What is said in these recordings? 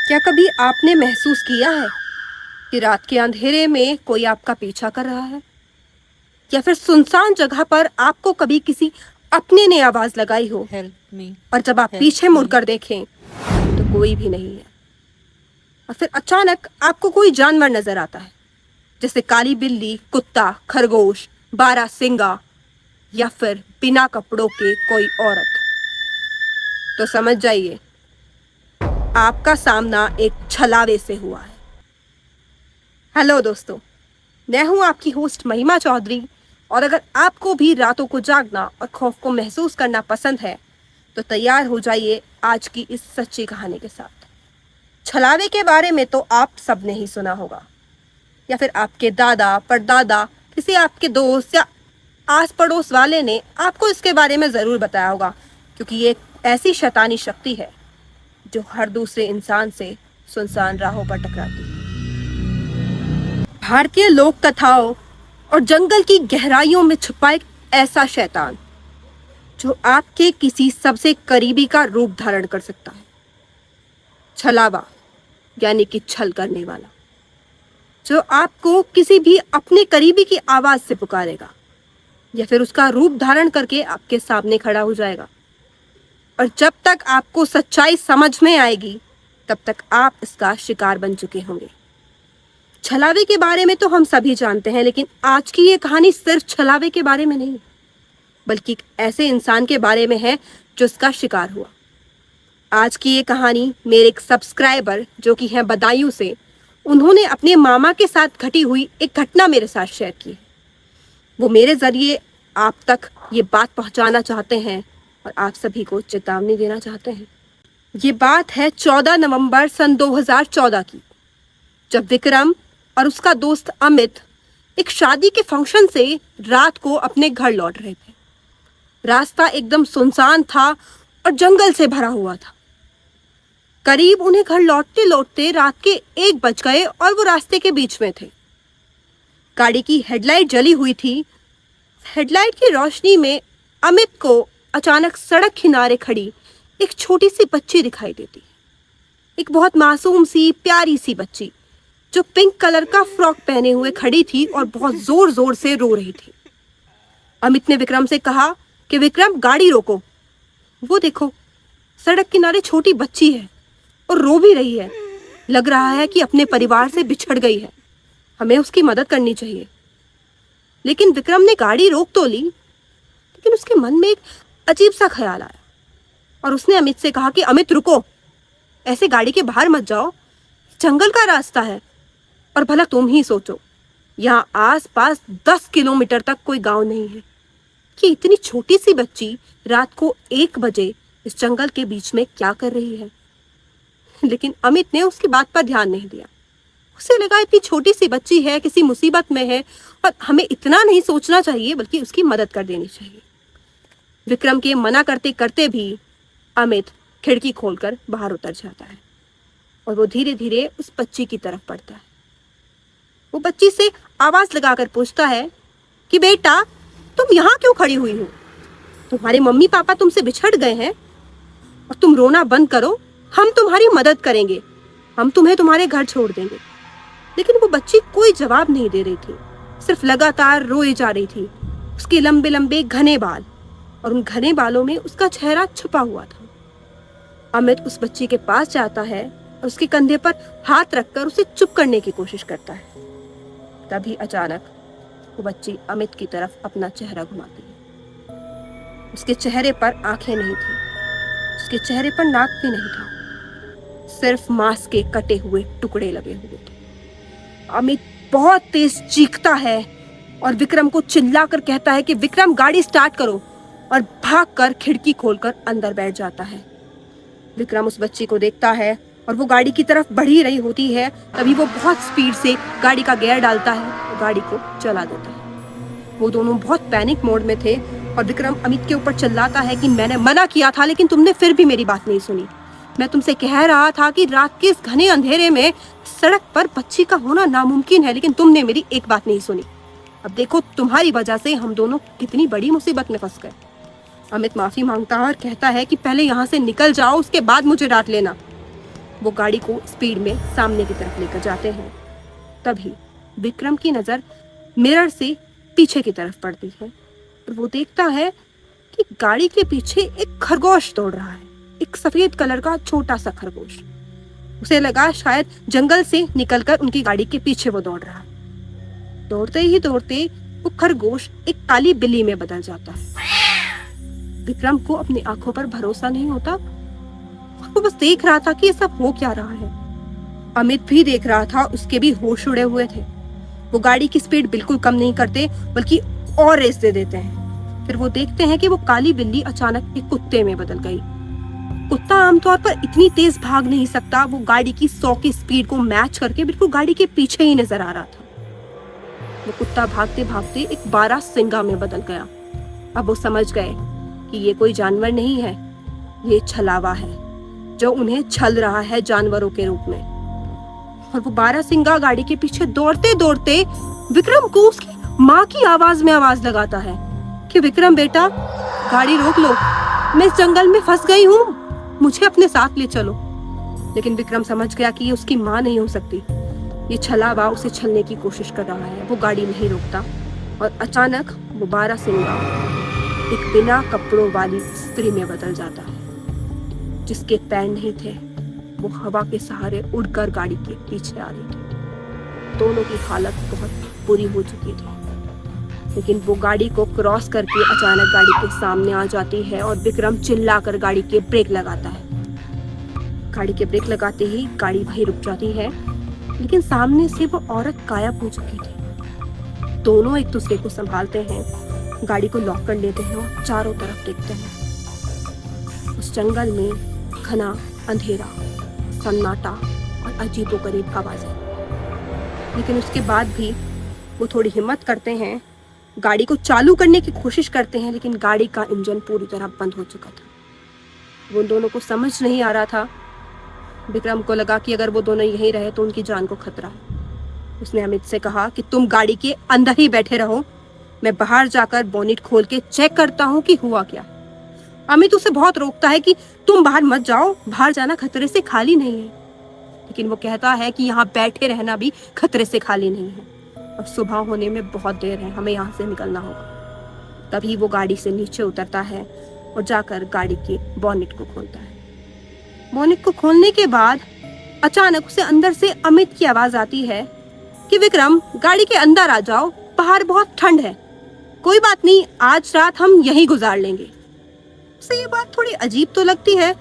क्या कभी आपने महसूस किया है कि रात के अंधेरे में कोई आपका पीछा कर रहा है, या फिर सुनसान जगह पर आपको कभी किसी अपने ने आवाज लगाई हो हेल्प मी। और जब आप पीछे मुड़कर देखें तो कोई भी नहीं है, और फिर अचानक आपको कोई जानवर नजर आता है, जैसे काली बिल्ली, कुत्ता, खरगोश, बारहसिंगा या फिर बिना कपड़ों के कोई औरत। तो समझ जाइए, आपका सामना एक छलावे से हुआ है। हेलो दोस्तों, मैं हूं आपकी होस्ट महिमा चौधरी, और अगर आपको भी रातों को जागना और खौफ को महसूस करना पसंद है तो तैयार हो जाइए आज की इस सच्ची कहानी के साथ। छलावे के बारे में तो आप सबने ही सुना होगा, या फिर आपके दादा परदादा, किसी आपके दोस्त या आस पड़ोस वाले ने आपको इसके बारे में ज़रूर बताया होगा, क्योंकि ये एक ऐसी शैतानी शक्ति है जो हर दूसरे इंसान से सुनसान राहों पर टकराती है। भारतीय लोक कथाओं और जंगल की गहराइयों में छुपा एक ऐसा शैतान जो आपके किसी सबसे करीबी का रूप धारण कर सकता है। छलावा यानी कि छल करने वाला, जो आपको किसी भी अपने करीबी की आवाज से पुकारेगा या फिर उसका रूप धारण करके आपके सामने खड़ा हो जाएगा। और जब तक आपको सच्चाई समझ में आएगी तब तक आप इसका शिकार बन चुके होंगे। छलावे के बारे में तो हम सभी जानते हैं, लेकिन आज की ये कहानी सिर्फ छलावे के बारे में नहीं, बल्कि एक ऐसे इंसान के बारे में है जो इसका शिकार हुआ। आज की ये कहानी मेरे एक सब्सक्राइबर, जो कि हैं बदायूं से, उन्होंने अपने मामा के साथ घटी हुई एक घटना मेरे साथ शेयर की है। वो मेरे जरिए आप तक ये बात पहुंचाना चाहते हैं और आप सभी को चेतावनी देना चाहते हैं। ये बात है 14 नवंबर सन 2014 की, जब विक्रम और उसका दोस्त अमित एक शादी के फंक्शन से रात को अपने घर लौट रहे थे। रास्ता एकदम सुनसान था और जंगल से भरा हुआ था। करीब उन्हें घर लौटते लौटते रात के 1 बज गए और वो रास्ते के बीच में थे। गाड़ी की हेडलाइट जली हुई थी। हेडलाइट की रोशनी में अमित को अचानक सड़क किनारे खड़ी एक छोटी सी बच्ची दिखाई देती। एक बहुत मासूम सी प्यारी सी बच्ची, जो पिंक कलर का फ्रॉक पहने हुए खड़ी थी और बहुत जोर जोर से रो रही थी। अमित ने विक्रम से कहा कि विक्रम, गाड़ी रोको। वो देखो, सड़क किनारे छोटी बच्ची है और रो भी रही है। लग रहा है कि अपने परिवार से बिछड़ गई है। हमें उसकी मदद करनी चाहिए। लेकिन विक्रम ने गाड़ी रोक तो ली, लेकिन उसके मन में एक अजीब सा ख्याल आया और उसने अमित से कहा कि अमित रुको, ऐसे गाड़ी के बाहर मत जाओ, जंगल का रास्ता है। और भला तुम ही सोचो, यहाँ आस पास 10 किलोमीटर तक कोई गांव नहीं है कि इतनी छोटी सी बच्ची रात को 1 बजे इस जंगल के बीच में क्या कर रही है। लेकिन अमित ने उसकी बात पर ध्यान नहीं दिया। उसे लगा इतनी छोटी सी बच्ची है, किसी मुसीबत में है और हमें इतना नहीं सोचना चाहिए, बल्कि उसकी मदद कर देनी चाहिए। विक्रम के मना करते करते भी अमित खिड़की खोलकर बाहर उतर जाता है और वो धीरे धीरे उस बच्ची की तरफ बढ़ता है। वो बच्ची से आवाज लगाकर पूछता है कि बेटा, तुम यहाँ क्यों खड़ी हुई हो? तुम्हारे मम्मी पापा तुमसे बिछड़ गए हैं और तुम रोना बंद करो, हम तुम्हारी मदद करेंगे, हम तुम्हें तुम्हारे घर छोड़ देंगे। लेकिन वो बच्ची कोई जवाब नहीं दे रही थी, सिर्फ लगातार रोए जा रही थी। उसके लंबे लंबे घने बाल और उन घने बालों में उसका चेहरा छुपा हुआ था। अमित उस बच्ची के पास जाता है और उसके कंधे पर हाथ रखकर उसे चुप करने की कोशिश करता है। तभी अचानक वो बच्ची अमित की तरफ अपना चेहरा घुमाती है। उसके चेहरे पर आंखें नहीं थी, उसके चेहरे पर नाक भी नहीं था, सिर्फ मांस के कटे हुए टुकड़े लगे हुए थे। अमित बहुत तेज चीखता है और विक्रम को चिल्लाकर कहता है कि विक्रम, गाड़ी स्टार्ट करो, और भागकर खिड़की खोलकर अंदर बैठ जाता है। विक्रम उस बच्ची को देखता है और वो गाड़ी की तरफ बढ़ ही रही होती है, तभी वो बहुत स्पीड से गाड़ी का गियर डालता है और गाड़ी को चला देता है। वो दोनों बहुत पैनिक मोड में थे और विक्रम अमित के ऊपर चिल्लाता है कि मैंने मना किया था, लेकिन तुमने फिर भी मेरी बात नहीं सुनी। मैं तुमसे कह रहा था कि रात के इस घने अंधेरे में सड़क पर बच्ची का होना नामुमकिन है, लेकिन तुमने मेरी एक बात नहीं सुनी। अब देखो, तुम्हारी वजह से हम दोनों कितनी बड़ी मुसीबत में फंस गए। अमित माफी मांगता है और कहता है कि पहले यहाँ से निकल जाओ, उसके बाद मुझे डांट लेना। वो गाड़ी को स्पीड में सामने की तरफ लेकर जाते हैं। तभी विक्रम की नजर मिरर से पीछे की तरफ पड़ती है और वो देखता है कि गाड़ी के पीछे एक खरगोश दौड़ रहा है, एक सफेद कलर का छोटा सा खरगोश। उसे लगा शायद जंगल से निकलकर उनकी गाड़ी के पीछे वो दौड़ रहा है। दौड़ते ही दौड़ते वो खरगोश एक काली बिल्ली में बदल जाता है। विक्रम को अपनी आंखों पर भरोसा नहीं होता। वो बस देख रहा था कि ये सब हो क्या रहा है। अमित भी देख रहा था, उसके भी होश उड़े हुए थे। वो गाड़ी की स्पीड बिल्कुल कम नहीं करते बल्कि और रेस दे देते हैं। फिर वो देखते हैं कि वो काली बिल्ली अचानक एक कुत्ते में बदल गई। कुत्ता आमतौर पर इतनी तेज भाग नहीं सकता। वो गाड़ी की 100 की स्पीड को मैच करके बिल्कुल गाड़ी के पीछे ही नजर आ रहा था। वो कुत्ता भागते भागते एक बारहसिंगा में बदल गया। अब वो समझ गए कि ये कोई जानवर नहीं है, ये छलावा है जो उन्हें छल रहा है जानवरों के रूप में। और वो बारहसिंगा गाड़ी के पीछे दौड़ते दौड़ते विक्रम को उसकी माँ की आवाज में आवाज लगाता है कि विक्रम बेटा, गाड़ी रोक लो, मैं इस जंगल में फंस गई हूँ, मुझे अपने साथ ले चलो। लेकिन विक्रम समझ गया कि ये उसकी माँ नहीं हो सकती। ये छलावा उसे छलने की कोशिश कर रहा है। वो गाड़ी नहीं रोकता और अचानक वो बारहसिंगा एक बिना कपड़ों वाली स्त्री में बदल जाता है, जिसके पैर नहीं थे। वो हवा के सहारे उड़कर गाड़ी के पीछे आ रही थी। दोनों की हालत बहुत बुरी हो चुकी थी। लेकिन वो गाड़ी को क्रॉस करके अचानक गाड़ी के सामने आ जाती है और विक्रम चिल्लाकर गाड़ी के ब्रेक लगाता है। गाड़ी के ब्रेक लगाते ही गाड़ी वहीं रुक जाती है, लेकिन सामने से वो औरत गायब हो चुकी थी। दोनों एक दूसरे को संभालते हैं, गाड़ी को लॉक कर लेते हैं और चारों तरफ देखते हैं। उस जंगल में घना अंधेरा, सन्नाटा और अजीबोगरीब आवाजें। लेकिन उसके बाद भी वो थोड़ी हिम्मत करते हैं, गाड़ी को चालू करने की कोशिश करते हैं, लेकिन गाड़ी का इंजन पूरी तरह बंद हो चुका था। वो दोनों को समझ नहीं आ रहा था। विक्रम को लगा कि अगर वो दोनों यहीं रहे तो उनकी जान को खतरा है। उसने अमित से कहा कि तुम गाड़ी के अंदर ही बैठे रहो, मैं बाहर जाकर बोनेट खोल के चेक करता हूँ कि हुआ क्या। अमित उसे बहुत रोकता है कि तुम बाहर मत जाओ, बाहर जाना खतरे से खाली नहीं है। लेकिन वो कहता है कि यहाँ बैठे रहना भी खतरे से खाली नहीं है और सुबह होने में बहुत देर है, हमें यहाँ से निकलना होगा। तभी वो गाड़ी से नीचे उतरता है और जाकर गाड़ी के बोनेट को खोलता है। बोनेट को खोलने के बाद अचानक उसे अंदर से अमित की आवाज आती है कि विक्रम, गाड़ी के अंदर आ जाओ, बाहर बहुत ठंड है। कोई बात नहीं, आज रात हम यहीं गुजार लेंगे। उसे ये बात थोड़ी अजीब तो लगती है।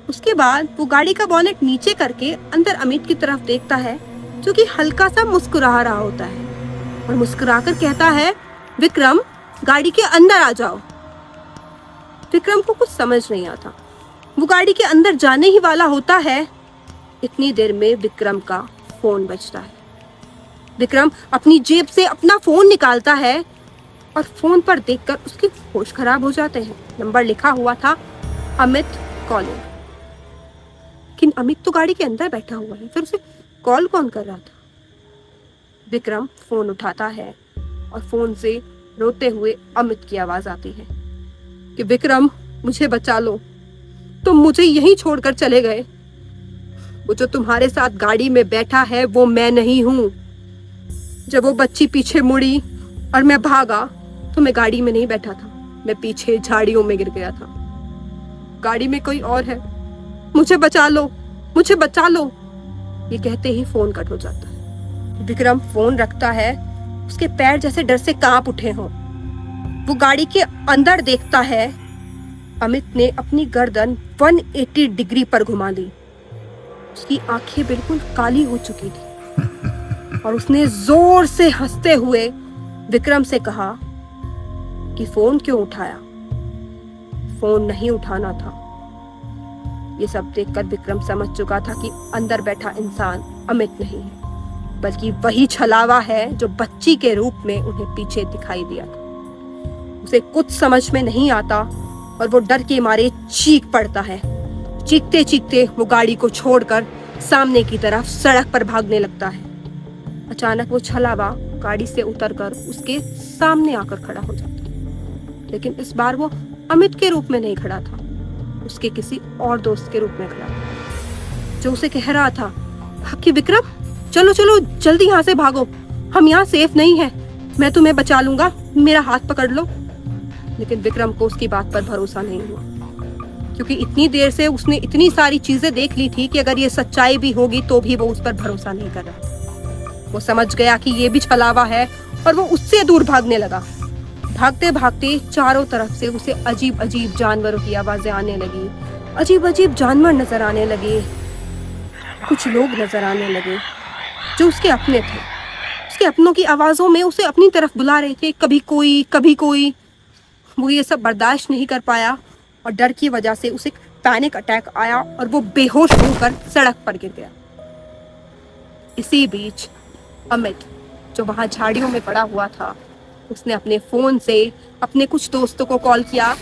उसके बाद वो गाड़ी का बोनेट नीचे करके अंदर अमित की तरफ देखता है, जो कि हल्का सा मुस्कुरा रहा होता है और मुस्कुराकर कहता है, विक्रम, गाड़ी के अंदर आ जाओ। विक्रम को कुछ समझ नहीं आता। वो गाड़ी के अंदर जाने ही वाला होता है। इतनी देर में विक्रम का फोन बजता है। विक्रम अपनी जेब से अपना फोन निकालता है और फोन पर देखकर उसके होश खराब हो जाते हैं। नंबर लिखा हुआ था अमित कॉलिंग। लेकिन अमित तो गाड़ी के अंदर बैठा हुआ है, फिर उसे कॉल कौन कर रहा था? विक्रम फोन उठाता है और फोन से रोते हुए अमित की आवाज आती है कि विक्रम, मुझे बचा लो, तुम मुझे यहीं छोड़कर चले गए। वो जो तुम्हारे साथ गाड़ी में बैठा है वो मैं नहीं हूं। जब वो बच्ची पीछे मुड़ी और मैं भागा तो मैं गाड़ी में नहीं बैठा था, मैं पीछे झाड़ियों में गिर गया था। गाड़ी में कोई और है, मुझे बचा लो, मुझे बचा लो। ये कहते ही फोन कट हो जाता है। विक्रम फोन रखता है, उसके पैर जैसे डर से कांप उठे हों। वो गाड़ी के अंदर देखता है, अमित ने अपनी गर्दन 180 डिग्री पर घुमा दी। उसकी आंखें बिल्कुल काली हो चुकी थी और उसने जोर से हंसते हुए विक्रम से कहा कि फोन क्यों उठाया? फोन नहीं उठाना था। ये सब देखकर विक्रम समझ चुका था कि अंदर बैठा इंसान अमित नहीं है, बल्कि वही छलावा है जो बच्ची के रूप में उन्हें पीछे दिखाई दिया था। उसे कुछ समझ में नहीं आता और वो डर के मारे चीख पड़ता है। चीखते चीखते वो गाड़ी को छोड़कर सामने की तरफ सड़क पर भागने लगता है। अचानक वो छलावा गाड़ी से उतरकर उसके सामने आकर खड़ा हो जाता है। लेकिन इस बार वो अमित के रूप में नहीं खड़ा था, उसके किसी और दोस्त के रूप में खड़ा था। जो उसे कह रहा था कि विक्रम चलो चलो जल्दी यहाँ से भागो, हम यहाँ सेफ नहीं है, मैं तुम्हें बचा लूंगा, मेरा हाथ पकड़ लो। लेकिन विक्रम को उसकी बात पर भरोसा नहीं हुआ, क्योंकि इतनी देर से उसने इतनी सारी चीजें देख ली थी कि अगर ये सच्चाई भी होगी तो भी वो उस पर भरोसा नहीं कर रहा। वो समझ गया कि ये भी छलावा है और वो उससे दूर भागने लगा। भागते भागते चारों तरफ से उसे अजीब अजीब जानवरों की आवाजें आने लगी, अजीब अजीब जानवर नजर आने लगे, कुछ लोग नजर आने लगे जो उसके अपने थे। उसके अपनों की आवाजों में उसे अपनी तरफ बुला रहे थे, कभी कोई कभी कोई। वो ये सब बर्दाश्त नहीं कर पाया और डर की वजह से उसे पैनिक अटैक आया और वो बेहोश होकर सड़क पर गिर गया। इसी बीच अमित, जो वहां झाड़ियों में पड़ा हुआ था, उसने अपने फोन से अपने कुछ दोस्तों को कॉल किया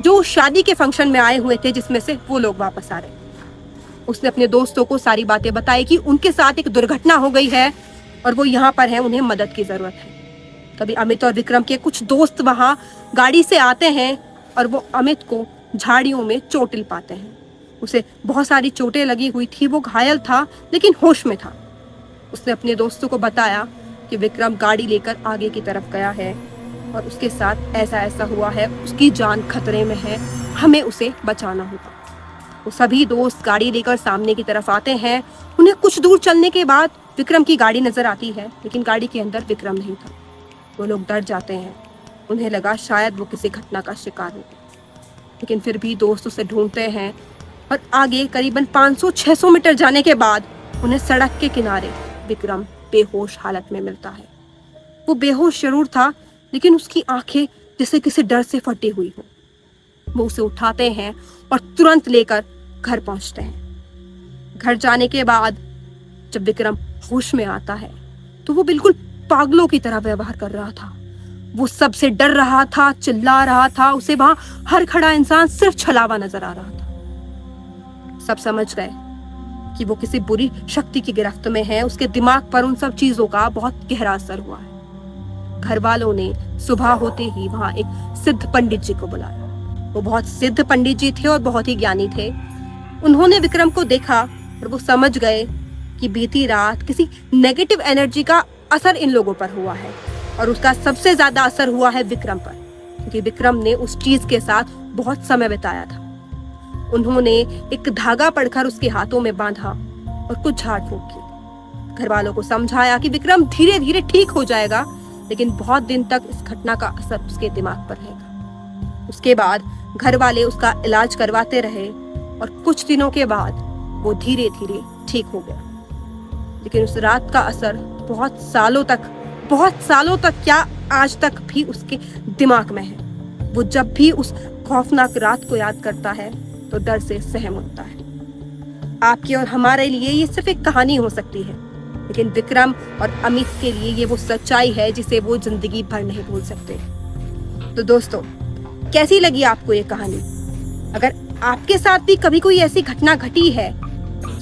जो शादी के फंक्शन में आए हुए थे, जिसमें से वो लोग वापस आ रहे। उसने अपने दोस्तों को सारी बातें बताई कि उनके साथ एक दुर्घटना हो गई है और वो यहाँ पर है, उन्हें मदद की जरूरत है। तभी अमित और विक्रम के कुछ दोस्त वहां गाड़ी से आते हैं और वो अमित को झाड़ियों में चोटिल पाते हैं। उसे बहुत सारी चोटें लगी हुई थी, वो घायल था लेकिन होश में था। उसने अपने दोस्तों को बताया कि विक्रम गाड़ी लेकर आगे की तरफ गया है और उसके साथ ऐसा ऐसा हुआ है, उसकी जान खतरे में है, हमें उसे बचाना होगा। वो सभी दोस्त गाड़ी लेकर सामने की तरफ आते हैं। उन्हें कुछ दूर चलने के बाद विक्रम की गाड़ी नजर आती है, लेकिन गाड़ी के अंदर विक्रम नहीं था। वो लोग डर जाते हैं, उन्हें लगा शायद वो किसी घटना का शिकार हो गया। लेकिन फिर भी दोस्त उसे ढूंढते हैं और आगे करीबन 500-600 मीटर जाने के बाद उन्हें सड़क के किनारे विक्रम बेहोश हालत में मिलता है। वो बेहोश जरूर था, लेकिन उसकी आंखें जैसे किसी डर से फटी हुई हो। वो उसे उठाते हैं और तुरंत लेकर घर पहुंचते हैं। घर जाने के बाद जब विक्रम होश में आता है तो वो बिल्कुल पागलों की तरह व्यवहार कर रहा था। वो सबसे डर रहा था, चिल्ला रहा था, उसे वहां हर खड़ा इंसान सिर्फ छलावा नजर आ रहा था। सब समझ गए कि वो किसी बुरी शक्ति की गिरफ्त में है। उसके दिमाग पर उन सब चीजों का बहुत गहरा असर हुआ है। घर वालों ने सुबह होते ही वहां एक सिद्ध पंडित जी को बुलाया। वो बहुत सिद्ध पंडित जी थे और बहुत ही ज्ञानी थे। उन्होंने विक्रम को देखा और वो समझ गए कि बीती रात किसी नेगेटिव एनर्जी का असर इन लोगों पर हुआ है और उसका सबसे ज्यादा असर हुआ है विक्रम पर, क्योंकि विक्रम ने उस चीज के साथ बहुत समय बिताया था। उन्होंने एक धागा पड़कर उसके हाथों में बांधा और कुछ झाड़ फूंक की। घर वालों को समझाया कि विक्रम धीरे धीरे ठीक हो जाएगा, लेकिन बहुत दिन तक इस घटना का असर उसके दिमाग पर रहेगा। उसके बाद घर वाले उसका इलाज करवाते रहे और कुछ दिनों के बाद वो धीरे धीरे ठीक हो गया। लेकिन उस रात का असर बहुत सालों तक क्या आज तक भी उसके दिमाग में है। वो जब भी उस खौफनाक रात को याद करता है तो डर से सहम उठता है। आपके और हमारे लिए ये सिर्फ एक कहानी हो सकती है, लेकिन विक्रम और अमित के लिए ये वो सच्चाई है जिसे वो जिंदगी भर नहीं भूल सकते। तो दोस्तों, कैसी लगी आपको ये कहानी? अगर आपके साथ भी कभी कोई ऐसी घटना घटी है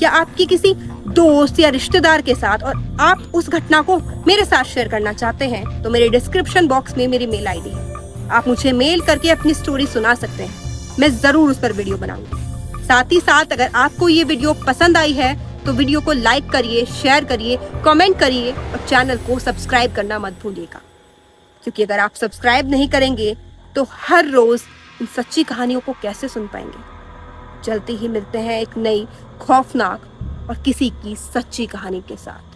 या आपकी किसी दोस्त या रिश्तेदार के साथ और आप उस घटना को मेरे साथ शेयर करना चाहते हैं, तो मेरे डिस्क्रिप्शन बॉक्स में मेरी मेल आईडी है। आप मुझे मेल करके अपनी स्टोरी सुना सकते हैं, मैं जरूर उस पर वीडियो बनाऊंगी। साथ ही साथ अगर आपको ये वीडियो पसंद आई है तो वीडियो को लाइक करिए, शेयर करिए, कमेंट करिए और चैनल को सब्सक्राइब करना मत भूलिएगा, क्योंकि अगर आप सब्सक्राइब नहीं करेंगे तो हर रोज इन सच्ची कहानियों को कैसे सुन पाएंगे। जल्दी ही मिलते हैं एक नई खौफनाक और किसी की सच्ची कहानी के साथ।